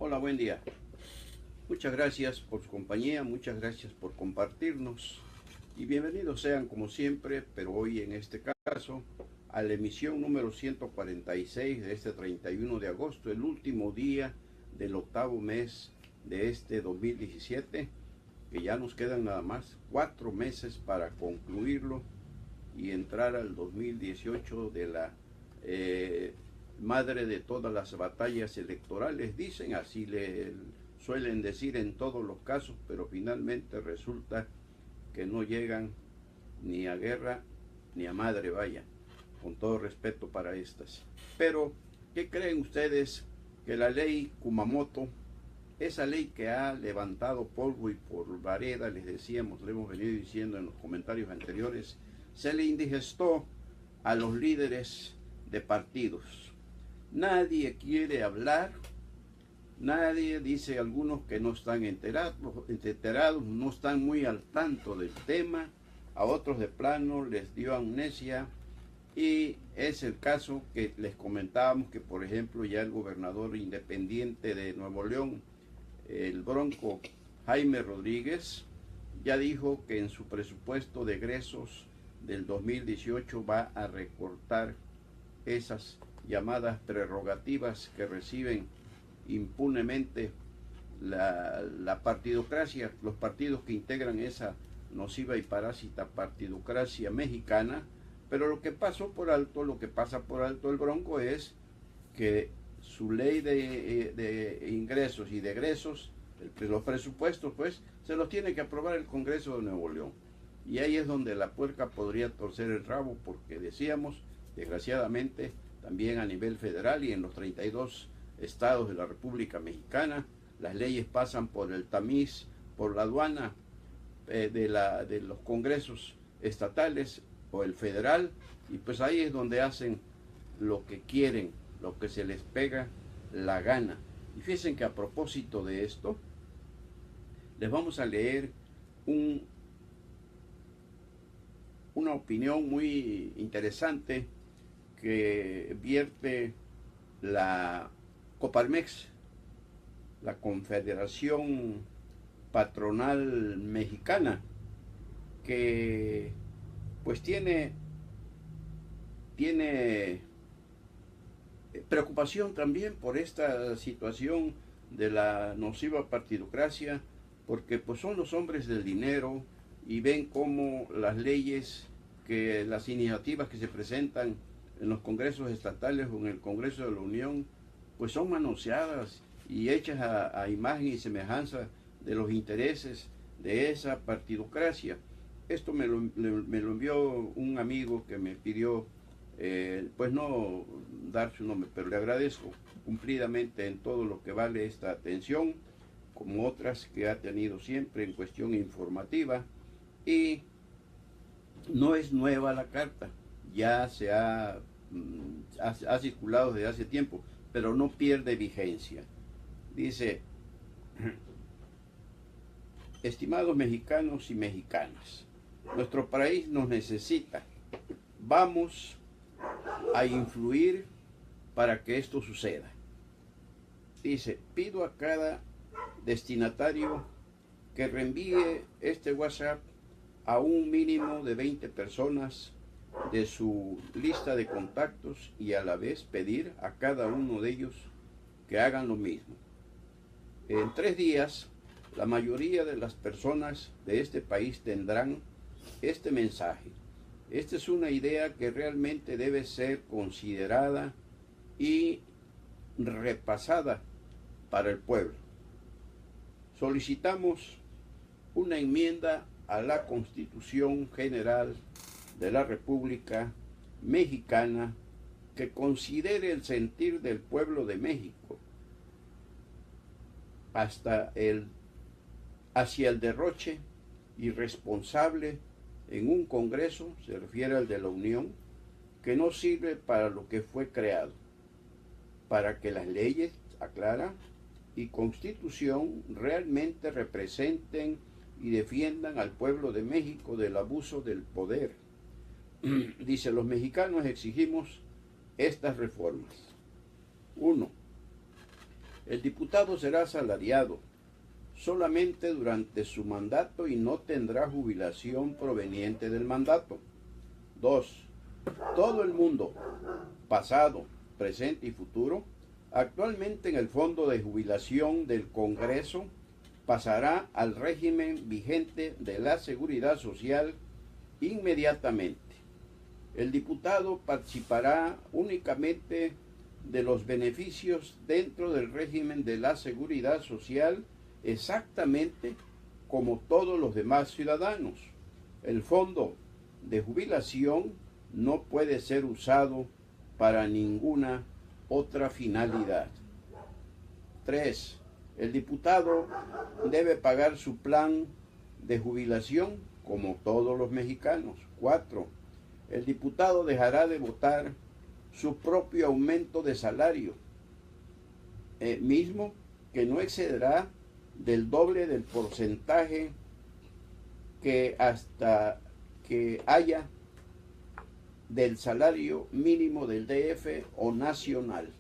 Hola, buen día. Muchas gracias por su compañía, muchas gracias por compartirnos y bienvenidos sean como siempre, pero hoy en este caso a la emisión número 146 de este 31 de agosto, el último día del octavo mes de este 2017, que ya nos quedan nada más 4 meses para concluirlo y entrar al 2018 de la madre de todas las batallas electorales, dicen, así le suelen decir en todos los casos, pero finalmente resulta que no llegan ni a guerra ni a madre, vaya, con todo respeto para estas. Pero, ¿qué creen ustedes que la ley Kumamoto, esa ley que ha levantado polvo y por vareda, les decíamos, le hemos venido diciendo en los comentarios anteriores, se le indigestó a los líderes de partidos? Nadie quiere hablar, nadie, dice algunos que no están enterados, no están muy al tanto del tema, a otros de plano les dio amnesia, y es el caso que les comentábamos que, por ejemplo, ya el gobernador independiente de Nuevo León, el Bronco Jaime Rodríguez, ya dijo que en su presupuesto de egresos del 2018 va a recortar esas llamadas prerrogativas que reciben impunemente la partidocracia, los partidos que integran esa nociva y parásita partidocracia mexicana. Pero lo que pasó por alto, lo que pasa por alto el Bronco es que su ley de ingresos y de egresos, los presupuestos, pues, se los tiene que aprobar el Congreso de Nuevo León. Y ahí es donde la puerca podría torcer el rabo, porque decíamos, desgraciadamente, también a nivel federal y en los 32 estados de la República Mexicana, las leyes pasan por el tamiz, por la aduana de los congresos estatales o el federal, y pues ahí es donde hacen lo que quieren, lo que se les pega la gana. Y fíjense que a propósito de esto, les vamos a leer una opinión muy interesante que vierte la Coparmex, la Confederación Patronal Mexicana, que pues tiene preocupación también por esta situación de la nociva partidocracia, porque pues son los hombres del dinero y ven cómo las leyes, que las iniciativas que se presentan en los congresos estatales o en el Congreso de la Unión, pues son manoseadas y hechas a imagen y semejanza de los intereses de esa partidocracia. Esto me lo envió un amigo que me pidió, pues no dar su nombre, pero le agradezco cumplidamente en todo lo que vale esta atención, como otras que ha tenido siempre en cuestión informativa. Y no es nueva la carta, ya ha circulado desde hace tiempo, pero no pierde vigencia. Dice: estimados mexicanos y mexicanas, nuestro país nos necesita. Vamos a influir para que esto suceda. Dice: pido a cada destinatario que reenvíe este WhatsApp a un mínimo de 20 personas de su lista de contactos, y a la vez pedir a cada uno de ellos que hagan lo mismo. En 3 días, la mayoría de las personas de este país tendrán este mensaje. Esta es una idea que realmente debe ser considerada y repasada para el pueblo. Solicitamos una enmienda a la Constitución General de la República Mexicana que considere el sentir del pueblo de México hacia el derroche irresponsable en un Congreso, se refiere al de la Unión, que no sirve para lo que fue creado, para que las leyes, aclara, y Constitución realmente representen y defiendan al pueblo de México del abuso del poder. Dice: los mexicanos exigimos estas reformas. 1. El diputado será asalariado solamente durante su mandato y no tendrá jubilación proveniente del mandato. 2. Todo el mundo, pasado, presente y futuro, actualmente en el fondo de jubilación del Congreso, pasará al régimen vigente de la Seguridad Social inmediatamente. El diputado participará únicamente de los beneficios dentro del régimen de la Seguridad Social exactamente como todos los demás ciudadanos. El fondo de jubilación no puede ser usado para ninguna otra finalidad. 3. El diputado debe pagar su plan de jubilación como todos los mexicanos. 4. El diputado dejará de votar su propio aumento de salario, mismo que no excederá del doble del porcentaje que hasta que haya del salario mínimo del DF o nacional.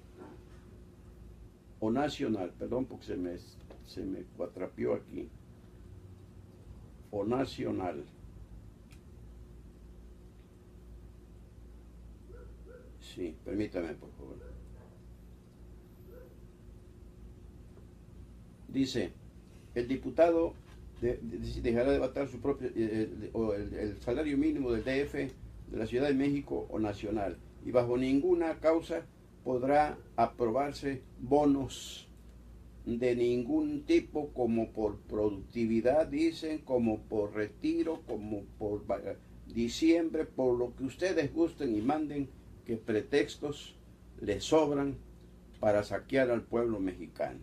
Perdón, porque se me cuatrapió aquí. O nacional. Sí, permítame, por favor. Dice, el diputado dejará de votar su propio, el salario mínimo del DF, de la Ciudad de México o nacional, y bajo ninguna causa podrá aprobarse bonos de ningún tipo, como por productividad, dicen, como por retiro, como por diciembre, por lo que ustedes gusten y manden, que pretextos les sobran para saquear al pueblo mexicano.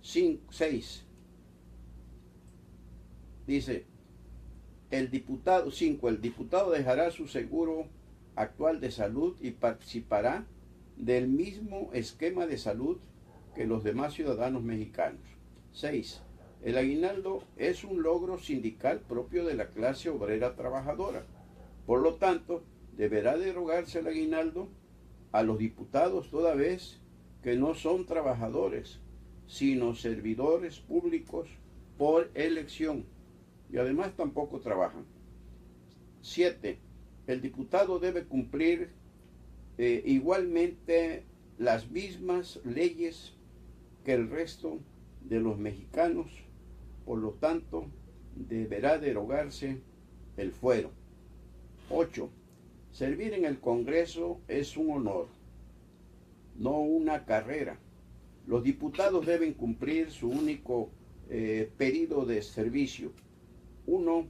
6. Dice, el diputado dejará su seguro actual de salud y participará del mismo esquema de salud que los demás ciudadanos mexicanos. 6. El aguinaldo es un logro sindical propio de la clase obrera trabajadora. Por lo tanto, deberá derogarse el aguinaldo a los diputados toda vez que no son trabajadores, sino servidores públicos por elección, y además tampoco trabajan. 7. El diputado debe cumplir igualmente las mismas leyes que el resto de los mexicanos, por lo tanto, deberá derogarse el fuero. 8. Servir en el Congreso es un honor, no una carrera. Los diputados deben cumplir su único periodo de servicio, 1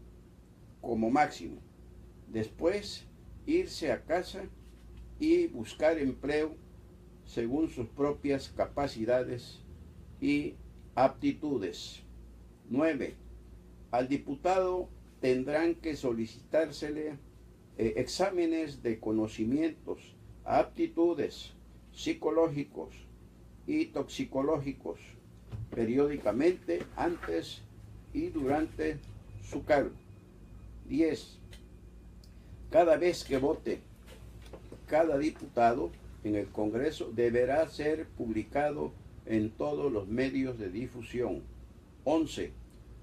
como máximo. Después, irse a casa y buscar empleo según sus propias capacidades y aptitudes. 9. Al diputado tendrán que solicitársele exámenes de conocimientos, aptitudes psicológicos y toxicológicos periódicamente antes y durante su cargo. 10. Cada vez que vote cada diputado en el Congreso deberá ser publicado en todos los medios de difusión. 11.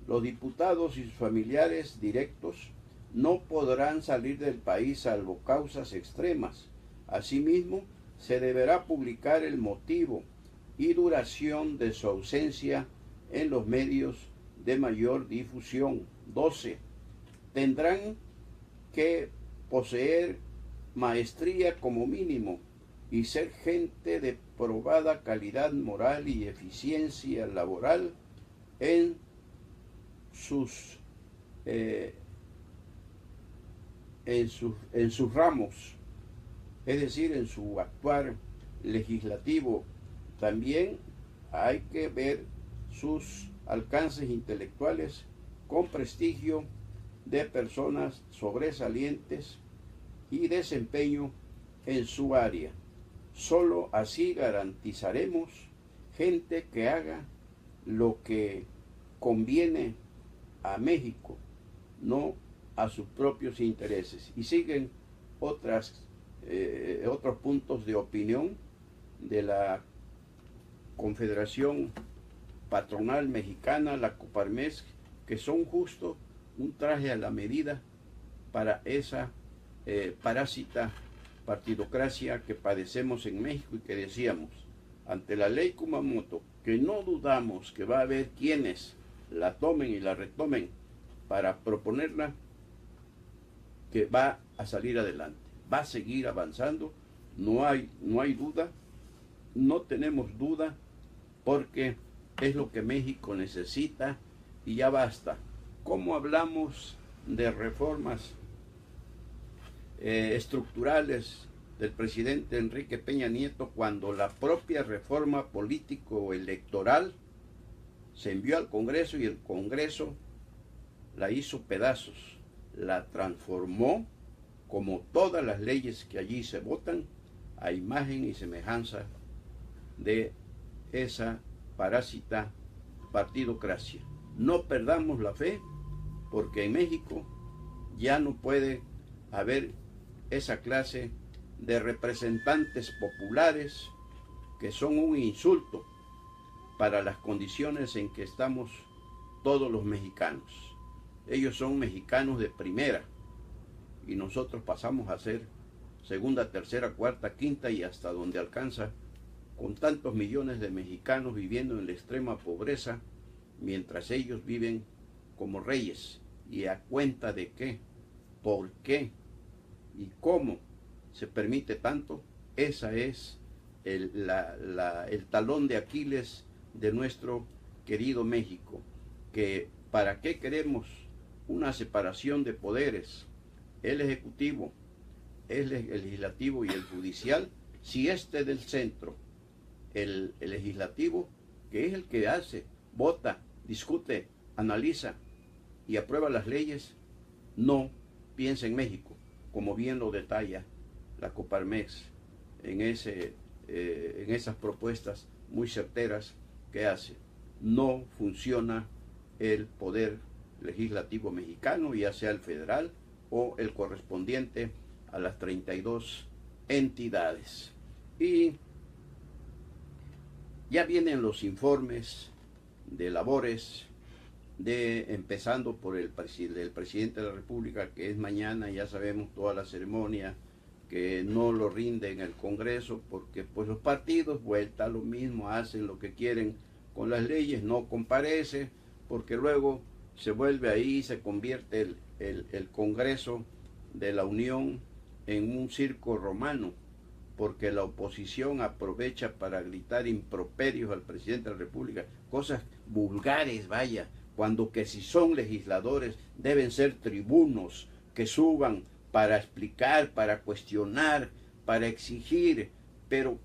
Los diputados y sus familiares directos no podrán salir del país salvo causas extremas. Asimismo, se deberá publicar el motivo y duración de su ausencia en los medios de mayor difusión. 12. Tendrán que poseer maestría como mínimo y ser gente de probada calidad moral y eficiencia laboral en sus ramos, es decir, en su actuar legislativo. También hay que ver sus alcances intelectuales con prestigio de personas sobresalientes y desempeño en su área. Solo así garantizaremos gente que haga lo que conviene a México, no a sus propios intereses. Y siguen otros puntos de opinión de la Confederación Patronal Mexicana, la Coparmex, que son justo un traje a la medida para esa parásita partidocracia que padecemos en México y que decíamos, ante la ley Kumamoto, que no dudamos que va a haber quienes la tomen y la retomen para proponerla, que va a salir adelante, va a seguir avanzando, no hay duda, no tenemos duda, porque es lo que México necesita y ya basta. ¿Cómo hablamos de reformas estructurales del presidente Enrique Peña Nieto cuando la propia reforma político-electoral se envió al Congreso y el Congreso la hizo pedazos, la transformó, como todas las leyes que allí se votan, a imagen y semejanza de esa parásita partidocracia? No perdamos la fe, porque en México ya no puede haber esa clase de representantes populares que son un insulto para las condiciones en que estamos todos los mexicanos. Ellos son mexicanos de primera y nosotros pasamos a ser segunda, tercera, cuarta, quinta y hasta donde alcanza, con tantos millones de mexicanos viviendo en la extrema pobreza, mientras ellos viven como reyes. ¿Y a cuenta de qué? ¿Por qué? ¿Y cómo se permite tanto? Esa es el talón de Aquiles de nuestro querido México. Que ¿para qué queremos una separación de poderes? El ejecutivo, el legislativo y el judicial, si del centro, el legislativo, que es el que hace, vota, discute, analiza y aprueba las leyes, no piensa en México, como bien lo detalla la Coparmex en esas propuestas muy certeras que hace. No funciona el poder legislativo mexicano, ya sea el federal o el correspondiente a las 32 entidades. Y ya vienen los informes de labores, empezando por el presidente de la República, que es mañana. Ya sabemos toda la ceremonia, que no lo rinde en el Congreso, porque pues los partidos, vuelta a lo mismo, hacen lo que quieren con las leyes, no comparece, porque luego se vuelve ahí, se convierte el Congreso de la Unión en un circo romano, porque la oposición aprovecha para gritar improperios al presidente de la República, cosas vulgares, vaya, cuando que si son legisladores deben ser tribunos que suban para explicar, para cuestionar, para exigir, pero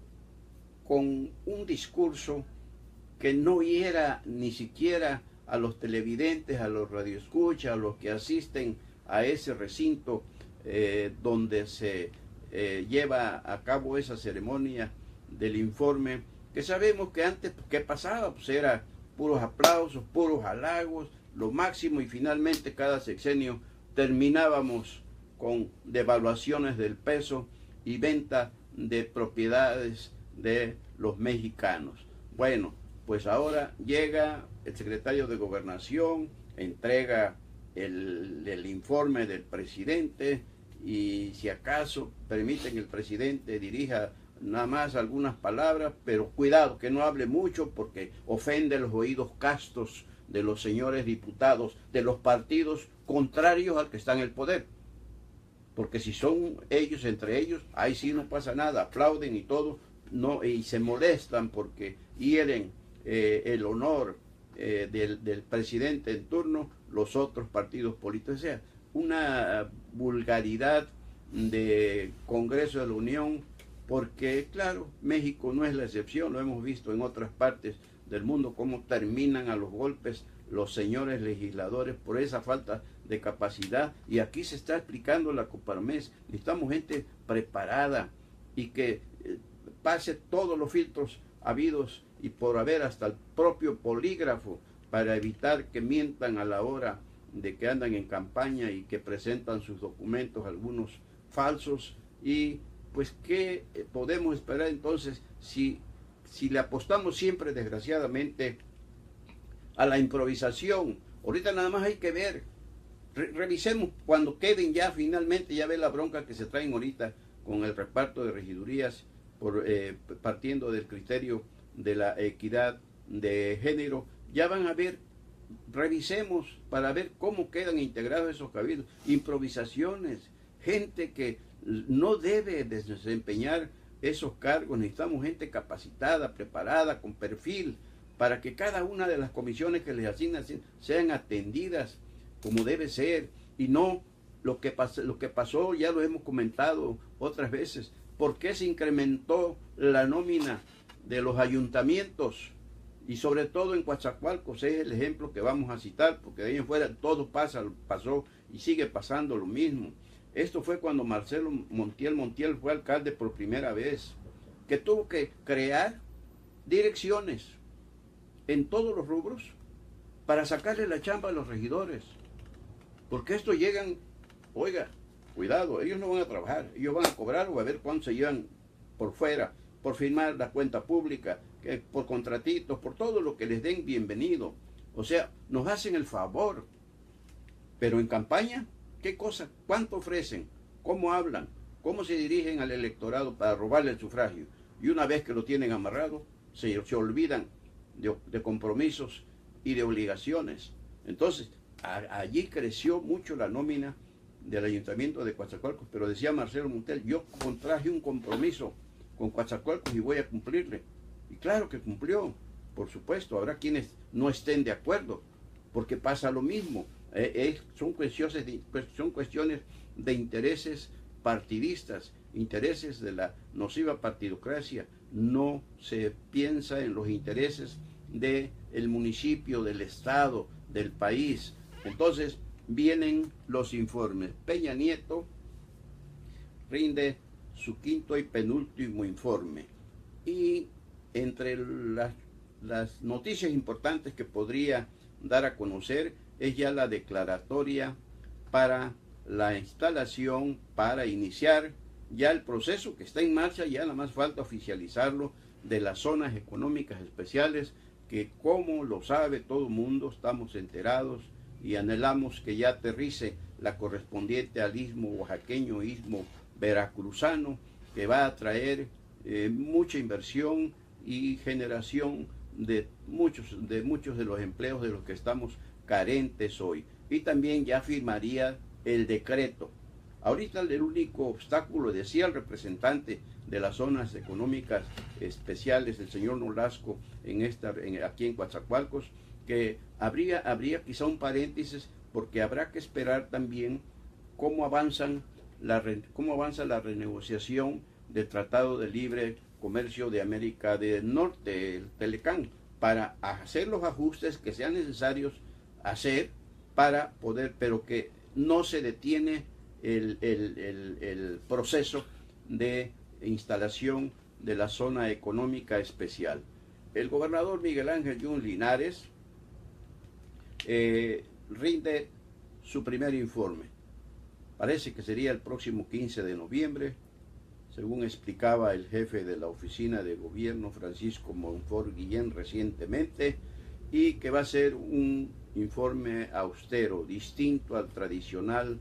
con un discurso que no hiera ni siquiera a los televidentes, a los radioescuchas, a los que asisten a ese recinto donde se lleva a cabo esa ceremonia del informe, que sabemos que antes, ¿qué pasaba? Pues era puros aplausos, puros halagos, lo máximo, y finalmente cada sexenio terminábamos con devaluaciones del peso y venta de propiedades de los mexicanos. Bueno, pues ahora llega el secretario de Gobernación, entrega el informe del presidente, y si acaso permiten el presidente dirija nada más algunas palabras, pero cuidado que no hable mucho, porque ofende los oídos castos de los señores diputados de los partidos contrarios al que está en el poder. Porque si son ellos entre ellos, ahí sí no pasa nada, aplauden y todo, no, y se molestan porque hieren el honor del presidente en turno los otros partidos políticos. O sea, una vulgaridad de Congreso de la Unión, porque claro, México no es la excepción, lo hemos visto en otras partes del mundo, cómo terminan a los golpes los señores legisladores por esa falta de capacidad. Y aquí se está explicando la Coparmex. Necesitamos gente preparada y que pase todos los filtros habidos y por haber, hasta el propio polígrafo, para evitar que mientan a la hora de que andan en campaña y que presentan sus documentos, algunos falsos. Y pues, ¿qué podemos esperar entonces si si le apostamos siempre, desgraciadamente, a la improvisación, ahorita nada más hay que ver, revisemos cuando queden ya finalmente, ya ve la bronca que se traen ahorita con el reparto de regidurías, partiendo del criterio de la equidad de género, ya van a ver, revisemos para ver cómo quedan integrados esos cabildos, improvisaciones, gente que no debe desempeñar esos cargos, necesitamos gente capacitada, preparada, con perfil, para que cada una de las comisiones que les asignan sean atendidas como debe ser, y no lo que pasó, ya lo hemos comentado otras veces, ¿por qué se incrementó la nómina de los ayuntamientos? Y sobre todo en Coatzacoalcos es el ejemplo que vamos a citar, porque de ahí en fuera todo pasó y sigue pasando lo mismo. Esto fue cuando Marcelo Montiel fue alcalde por primera vez, que tuvo que crear direcciones en todos los rubros para sacarle la chamba a los regidores. Porque estos llegan, oiga, cuidado, ellos no van a trabajar, ellos van a cobrar o a ver cuánto se llevan por fuera, por firmar la cuenta pública, por contratitos, por todo lo que les den bienvenido. O sea, nos hacen el favor. Pero en campaña, ¿qué cosa? ¿Cuánto ofrecen? ¿Cómo hablan? ¿Cómo se dirigen al electorado para robarle el sufragio? Y una vez que lo tienen amarrado, se olvidan de compromisos y de obligaciones. Entonces, allí creció mucho la nómina del ayuntamiento de Coatzacoalcos, pero decía Marcelo Montiel, yo contraje un compromiso con Coatzacoalcos y voy a cumplirle. Y claro que cumplió, por supuesto, habrá quienes no estén de acuerdo, porque pasa lo mismo, son cuestiones de intereses partidistas, intereses de la nociva partidocracia, no se piensa en los intereses del municipio, del estado, del país. Entonces vienen los informes. Peña Nieto rinde su quinto y penúltimo informe. Y entre las noticias importantes que podría dar a conocer es ya la declaratoria para la instalación, para iniciar ya el proceso que está en marcha, ya nada más falta oficializarlo, de las zonas económicas especiales, que como lo sabe todo el mundo, estamos enterados y anhelamos que ya aterrice la correspondiente al istmo oaxaqueño, istmo veracruzano, que va a traer mucha inversión y generación de muchos de los empleos de los que estamos carentes hoy. Y también ya firmaría el decreto. Ahorita el único obstáculo, decía el representante de las zonas económicas especiales, el señor Nolasco, aquí en Coatzacoalcos, que habría quizá un paréntesis, porque habrá que esperar también cómo avanza la renegociación del Tratado de Libre Comercio de América del Norte, el Telecán, para hacer los ajustes que sean necesarios hacer para poder, pero que no se detiene el proceso de instalación de la zona económica especial. El gobernador Miguel Ángel Yunes Linares rinde su primer informe. Parece que sería el próximo 15 de noviembre, según explicaba el jefe de la oficina de gobierno, Francisco Monfort Guillén, recientemente, y que va a ser un informe austero, distinto al tradicional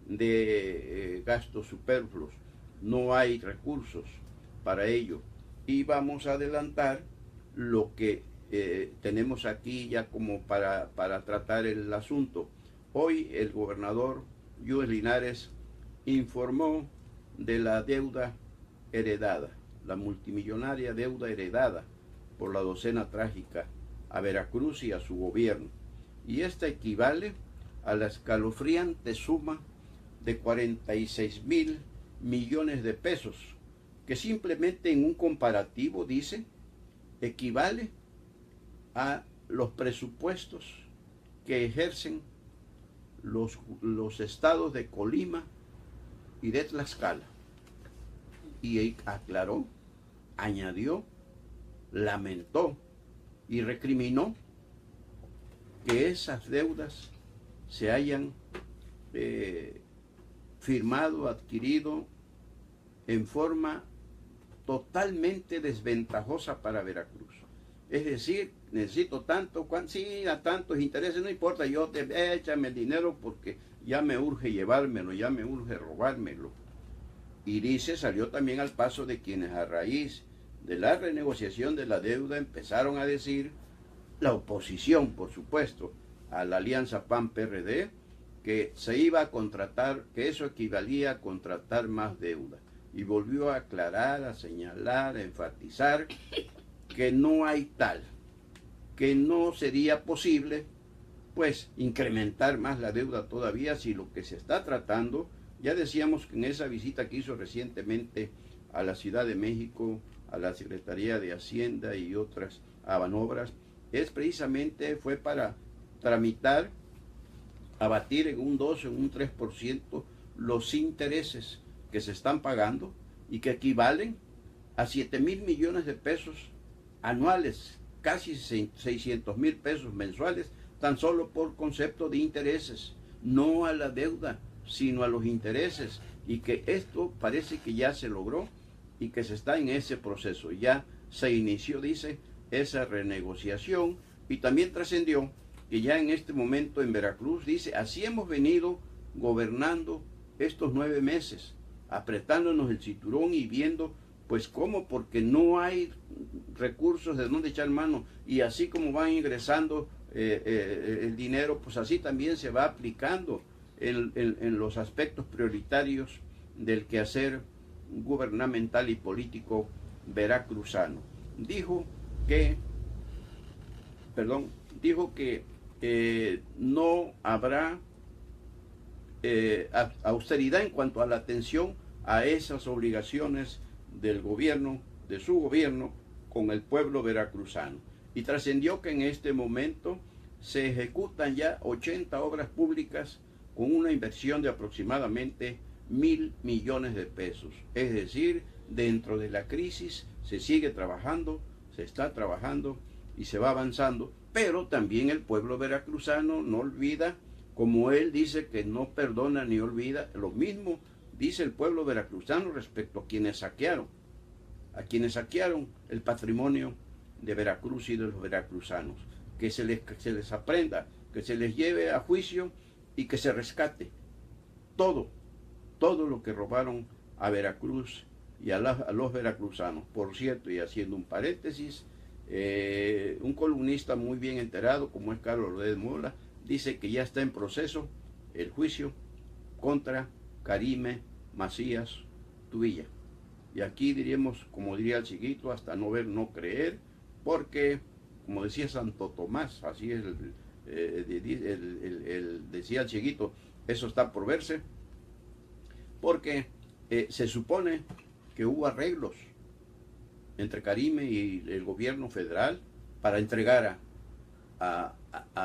de gastos superfluos. No hay recursos para ello. Y vamos a adelantar lo que tenemos aquí ya como para tratar el asunto. Hoy el gobernador Yunes Linares informó de la deuda heredada, la multimillonaria deuda heredada por la docena trágica a Veracruz y a su gobierno. Y esta equivale a la escalofriante suma de 46,000 millones de pesos, que simplemente en un comparativo, dice, equivale a los presupuestos que ejercen los estados de Colima y de Tlaxcala. Y aclaró, añadió, lamentó y recriminó que esas deudas se hayan firmado, adquirido en forma totalmente desventajosa para Veracruz. Es decir, necesito tanto, sí, a tantos intereses, no importa, échame el dinero porque ya me urge llevármelo, ya me urge robármelo. Y dice, salió también al paso de quienes a raíz de la renegociación de la deuda empezaron a decir, la oposición, por supuesto, a la alianza PAN-PRD, que se iba a contratar, que eso equivalía a contratar más deuda. Y volvió a aclarar, a señalar, a enfatizar que no hay tal, que no sería posible, pues, incrementar más la deuda todavía si lo que se está tratando, ya decíamos que en esa visita que hizo recientemente a la Ciudad de México, a la Secretaría de Hacienda y otras manobras, fue para tramitar, abatir en un 2 o en un 3% los intereses que se están pagando y que equivalen a 7,000 millones de pesos anuales, casi 600,000 pesos mensuales, tan solo por concepto de intereses, no a la deuda, sino a los intereses, y que esto parece que ya se logró y que se está en ese proceso, ya se inició, dice, esa renegociación, y también trascendió que ya en este momento en Veracruz, dice, así hemos venido gobernando estos 9 meses, apretándonos el cinturón y viendo, pues cómo, porque no hay recursos de dónde echar mano, y así como van ingresando el dinero, pues así también se va aplicando en los aspectos prioritarios del quehacer gubernamental y político veracruzano. Dijo que no habrá austeridad en cuanto a la atención a esas obligaciones del gobierno, de su gobierno, con el pueblo veracruzano. Y trascendió que en este momento se ejecutan ya 80 obras públicas con una inversión de aproximadamente 1,000 millones de pesos. Es decir, dentro de la crisis se sigue trabajando, se está trabajando y se va avanzando, pero también el pueblo veracruzano no olvida, como él dice que no perdona ni olvida, lo mismo dice el pueblo veracruzano respecto a quienes saquearon el patrimonio de Veracruz y de los veracruzanos, que se les aprenda, que se les lleve a juicio y que se rescate todo lo que robaron a Veracruz y a los veracruzanos. Por cierto, y haciendo un paréntesis, un columnista muy bien enterado, como es Carlos Rodríguez Mola, dice que ya está en proceso el juicio contra Karime Macías Tubilla. Y aquí diríamos, como diría el chiquito, hasta no ver, no creer, porque, como decía Santo Tomás, así es, decía el chiquito, eso está por verse, porque se supone que hubo arreglos entre Karime y el gobierno federal para entregar a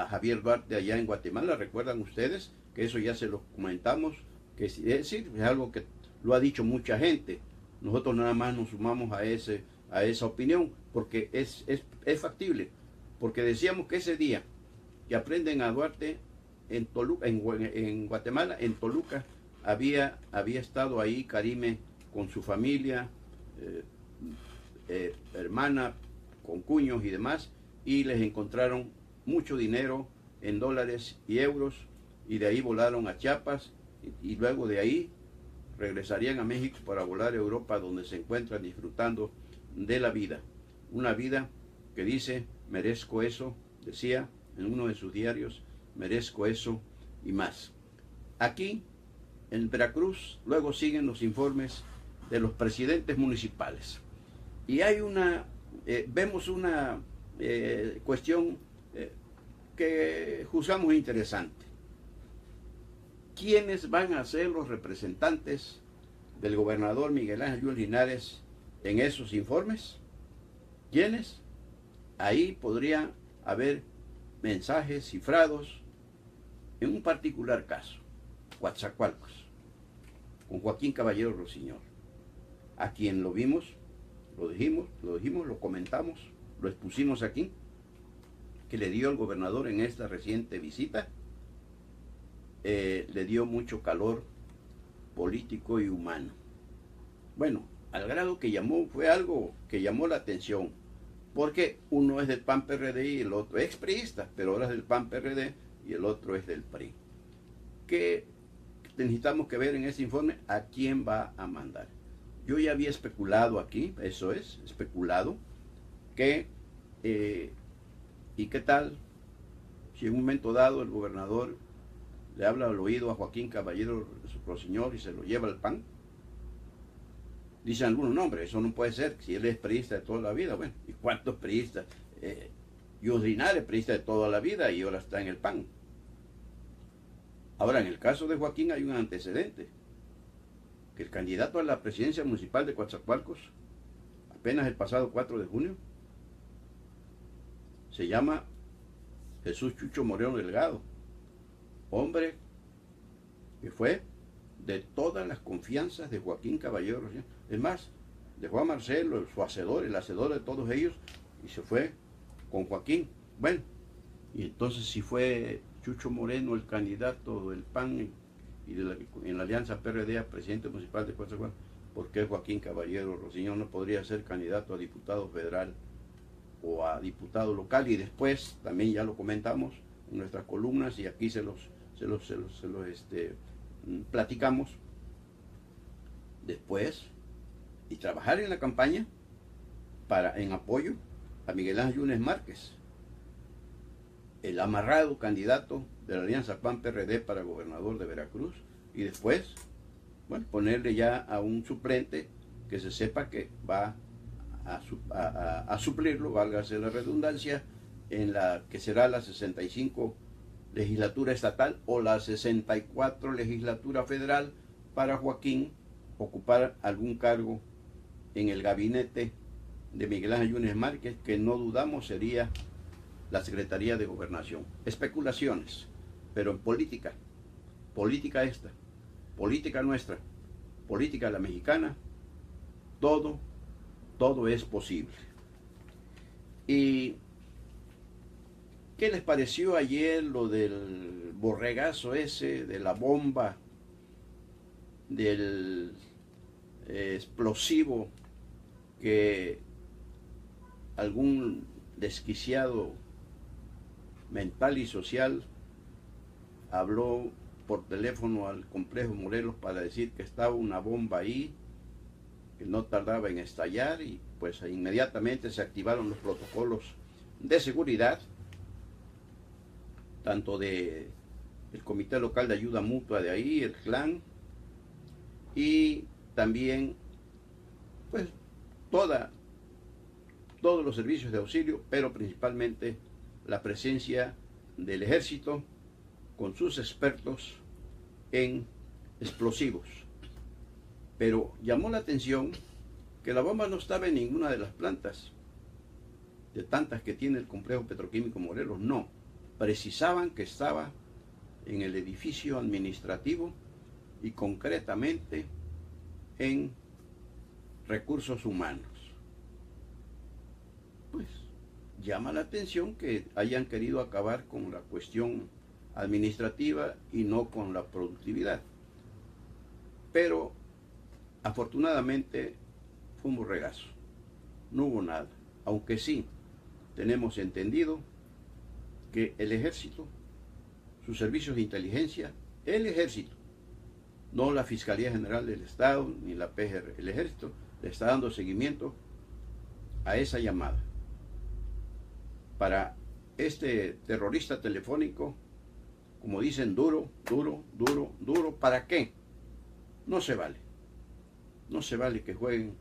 Javier Duarte allá en Guatemala. ¿Recuerdan ustedes? Que eso ya se lo comentamos, que es decir, es algo que lo ha dicho mucha gente. Nosotros nada más nos sumamos a esa opinión, porque es factible, porque decíamos que ese día que aprenden a Duarte en Toluca, en Guatemala, en Toluca, había estado ahí Karime con su familia, hermana, con cuños y demás, y les encontraron mucho dinero en dólares y euros, y de ahí volaron a Chiapas, y luego de ahí regresarían a México para volar a Europa, donde se encuentran disfrutando de la vida. Una vida que dice, merezco eso, decía en uno de sus diarios, merezco eso y más. Aquí, en Veracruz, luego siguen los informes de los presidentes municipales. Y hay vemos una cuestión que juzgamos interesante. ¿Quiénes van a ser los representantes del gobernador Miguel Ángel Yunes Linares en esos informes? ¿Quiénes? Ahí podría haber mensajes cifrados en un particular caso, Coatzacoalcos, con Joaquín Caballero Rosiñol, a quien lo vimos, lo dijimos, lo comentamos, lo expusimos aquí, que le dio el gobernador en esta reciente visita. Le dio mucho calor político y humano. Bueno, al grado que fue algo que llamó la atención, porque uno es del PAN PRD y el otro es expriista, pero ahora es del PAN PRD y el otro es del PRI. ¿Qué necesitamos que ver en ese informe? ¿A quién va a mandar? Yo ya había especulado aquí, eso es, especulado, que, ¿y qué tal si en un momento dado el gobernador le habla al oído a Joaquín Caballero Rossiñol y se lo lleva al PAN? Dicen algunos, no, hombre, eso no puede ser, si él es priista de toda la vida. Bueno, ¿y cuántos priistas? Yudrinal es priista de toda la vida y ahora está en el PAN. Ahora, en el caso de Joaquín hay un antecedente, que el candidato a la presidencia municipal de Coatzacoalcos, apenas el pasado 4 de junio, se llama Jesús Chucho Moreno Delgado, hombre que fue de todas las confianzas de Joaquín Caballero. Es más, dejó a Marcelo, su hacedor, el hacedor de todos ellos, y se fue con Joaquín. Bueno, y entonces si fue Chucho Moreno el candidato del PAN y en la alianza PRD a presidente municipal de Coatzacoalcos, ¿por qué Joaquín Caballero Rossiñol no podría ser candidato a diputado federal o a diputado local? Y después, también ya lo comentamos en nuestras columnas y aquí se los platicamos, después, y trabajar en la campaña en apoyo a Miguel Ángel Yunes Márquez, el amarrado candidato de la alianza PAN-PRD para gobernador de Veracruz, y después, bueno, ponerle ya a un suplente que se sepa que va a suplirlo, válgase la redundancia, en la que será la 65 legislatura estatal o la 64 legislatura federal, para Joaquín ocupar algún cargo en el gabinete de Miguel Ángel Yunes Márquez, que no dudamos sería la Secretaría de Gobernación. Especulaciones, pero en política esta, política nuestra, política la mexicana, todo es posible. ¿Y qué les pareció ayer lo del borregazo ese, de la bomba, del explosivo que algún desquiciado mental y social habló por teléfono al Complejo Morelos para decir que estaba una bomba ahí, que no tardaba en estallar, y pues inmediatamente se activaron los protocolos de seguridad, tanto de el Comité Local de Ayuda Mutua de ahí, el CLAN, y también pues todos los servicios de auxilio, pero principalmente la presencia del ejército con sus expertos en explosivos. Pero llamó la atención que la bomba no estaba en ninguna de las plantas, de tantas que tiene el complejo petroquímico Morelos, no. Precisaban que estaba en el edificio administrativo y concretamente en recursos humanos. Pues llama la atención que hayan querido acabar con la cuestión administrativa y no con la productividad. Pero afortunadamente fue un borregazo, no hubo nada, aunque sí tenemos entendido que el ejército, sus servicios de inteligencia, el ejército, no la Fiscalía General del Estado ni la PGR, el ejército le está dando seguimiento a esa llamada para este terrorista telefónico, como dicen, duro. ¿Para qué? No se vale que jueguen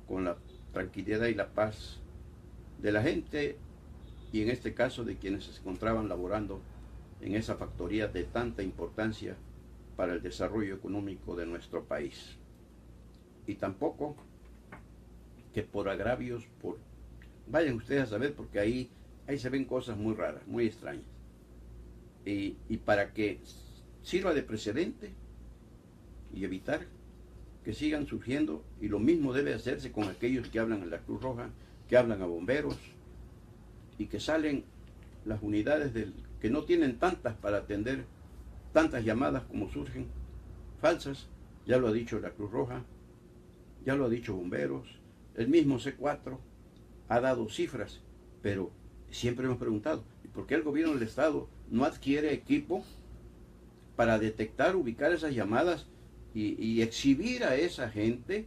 con la tranquilidad y la paz de la gente, y en este caso de quienes se encontraban laborando en esa factoría de tanta importancia para el desarrollo económico de nuestro país. Y tampoco que por agravios, vayan ustedes a saber, porque ahí se ven cosas muy raras, muy extrañas. Y para que sirva de precedente y evitar que sigan surgiendo, y lo mismo debe hacerse con aquellos que hablan a la Cruz Roja, que hablan a bomberos, y que salen las unidades que no tienen tantas para atender tantas llamadas como surgen, falsas, ya lo ha dicho la Cruz Roja, ya lo ha dicho Bomberos, el mismo C4 ha dado cifras, pero siempre hemos preguntado, ¿por qué el gobierno del Estado no adquiere equipo para detectar, ubicar esas llamadas y exhibir a esa gente?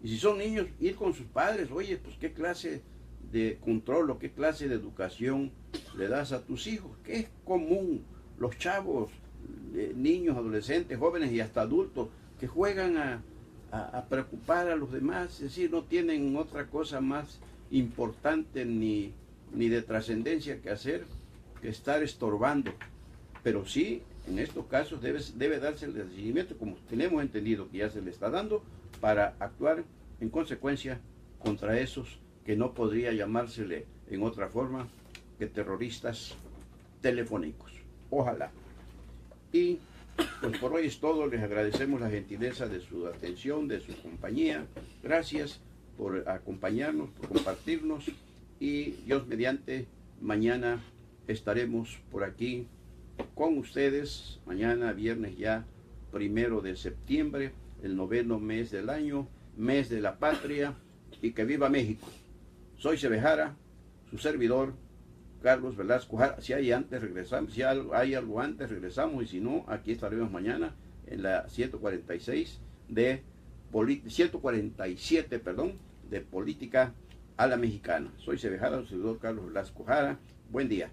Y si son niños, ir con sus padres. Oye, pues qué clase de control o qué clase de educación le das a tus hijos, que es común. Los chavos, niños, adolescentes, jóvenes y hasta adultos que juegan a preocupar a los demás, es decir, no tienen otra cosa más importante ni de trascendencia que hacer que estar estorbando. Pero sí, en estos casos debe darse el seguimiento, como tenemos entendido que ya se le está dando, para actuar en consecuencia contra esos que no podría llamársele en otra forma que terroristas telefónicos. Ojalá. Y pues por hoy es todo. Les agradecemos la gentileza de su atención, de su compañía. Gracias por acompañarnos, por compartirnos. Y Dios mediante, mañana estaremos por aquí con ustedes. Mañana, viernes ya, 1 de septiembre, el 9º mes del año, mes de la patria, y que viva México. Soy Sebejara, su servidor, Carlos Velasco Jara. Si hay antes, regresamos. Si hay algo antes, regresamos. Y si no, aquí estaremos mañana en la 147, de Política a la Mexicana. Soy Sebejara, su servidor Carlos Velasco Jara. Buen día.